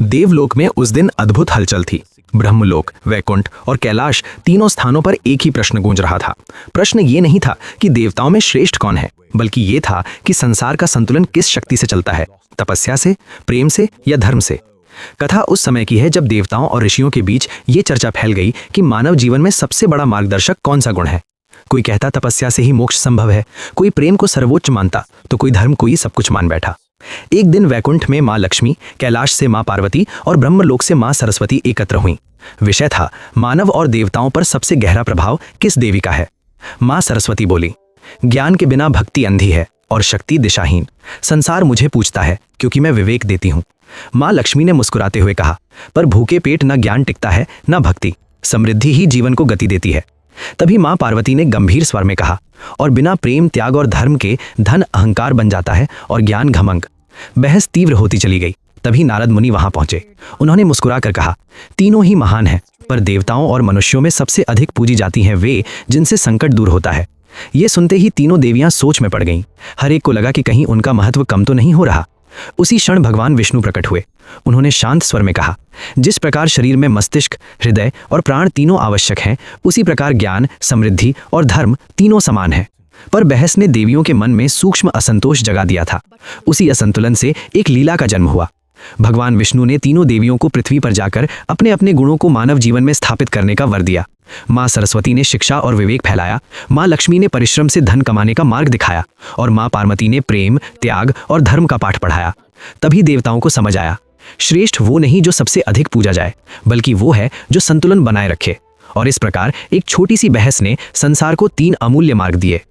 देवलोक में उस दिन अद्भुत हलचल थी। ब्रह्मलोक, वैकुंठ और कैलाश तीनों स्थानों पर एक ही प्रश्न गूंज रहा था। प्रश्न ये नहीं था कि देवताओं में श्रेष्ठ कौन है, बल्कि ये था कि संसार का संतुलन किस शक्ति से चलता है, तपस्या से, प्रेम से या धर्म से। कथा उस समय की है जब देवताओं और ऋषियों के बीच ये चर्चा फैल गई कि मानव जीवन में सबसे बड़ा मार्गदर्शक कौन सा गुण है। कोई कहता तपस्या से ही मोक्ष संभव है, कोई प्रेम को सर्वोच्च मानता, तो कोई धर्म को ही सब कुछ मान बैठा। एक दिन वैकुंठ में माँ लक्ष्मी, कैलाश से माँ पार्वती और ब्रह्मलोक से माँ सरस्वती एकत्र हुईं। विषय था मानव और देवताओं पर सबसे गहरा प्रभाव किस देवी का है। माँ सरस्वती बोली, ज्ञान के बिना भक्ति अंधी है और शक्ति दिशाहीन। संसार मुझे पूछता है क्योंकि मैं विवेक देती हूँ। माँ लक्ष्मी ने मुस्कुराते हुए कहा, पर भूखे पेट न ज्ञान टिकता है न भक्ति, समृद्धि ही जीवन को गति देती है। तभी माँ पार्वती ने गंभीर स्वर में कहा, और बिना प्रेम, त्याग और धर्म के धन अहंकार बन जाता है और ज्ञान घमंड। बहस तीव्र होती चली गई। तभी नारद मुनि वहां पहुंचे। उन्होंने मुस्कुराकर कहा, तीनों ही महान हैं, पर देवताओं और मनुष्यों में सबसे अधिक पूजी जाती हैं वे जिनसे संकट दूर होता है। ये सुनते ही तीनों देवियां सोच में पड़ गईं। हर एक को लगा कि कहीं उनका महत्व कम तो नहीं हो रहा। उसी क्षण भगवान विष्णु प्रकट हुए। उन्होंने शांत स्वर में कहा, जिस प्रकार शरीर में मस्तिष्क, हृदय और प्राण तीनों आवश्यक हैं, उसी प्रकार ज्ञान, समृद्धि और धर्म तीनों समान हैं। पर बहस ने देवियों के मन में सूक्ष्म असंतोष जगा दिया था। उसी असंतुलन से एक लीला का जन्म हुआ। भगवान विष्णु ने तीनों देवियों को पृथ्वी पर जाकर अपने अपने गुणों को मानव जीवन में स्थापित करने का वर दिया। माँ सरस्वती ने शिक्षा और विवेक फैलाया, माँ लक्ष्मी ने परिश्रम से धन कमाने का मार्ग दिखाया और माँ पार्वती ने प्रेम, त्याग और धर्म का पाठ पढ़ाया। तभी देवताओं को समझ आया, श्रेष्ठ वो नहीं जो सबसे अधिक पूजा जाए, बल्कि वो है जो संतुलन बनाए रखे। और इस प्रकार एक छोटी सी बहस ने संसार को 3 अमूल्य मार्ग दिए।